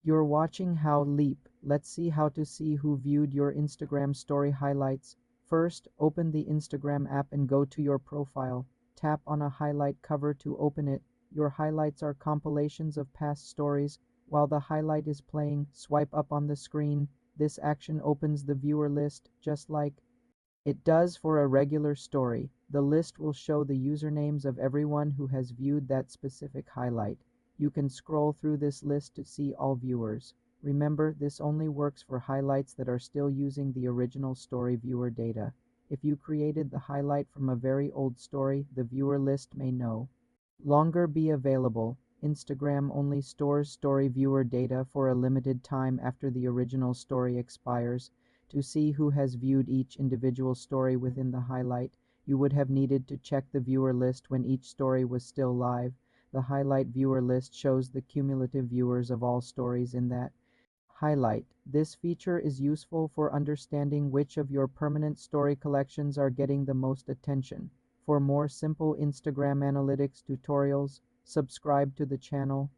You're watching How Leap. Let's see how to see who viewed your Instagram story highlights. First, open the Instagram app and go to your profile. Tap on a highlight cover to open it. Your highlights are compilations of past stories. While the highlight is playing, swipe up on the screen. This action opens the viewer list, just like it does for a regular story. The list will show the usernames of everyone who has viewed that specific highlight. You can scroll through this list to see all viewers. Remember, this only works for highlights that are still using the original story viewer data. If you created the highlight from a very old story, the viewer list may no longer be available. Instagram only stores story viewer data for a limited time after the original story expires. To see who has viewed each individual story within the highlight, you would have needed to check the viewer list when each story was still live. The highlight viewer list shows the cumulative viewers of all stories in that highlight. This feature is useful for understanding which of your permanent story collections are getting the most attention. For more simple Instagram analytics tutorials, subscribe to the channel.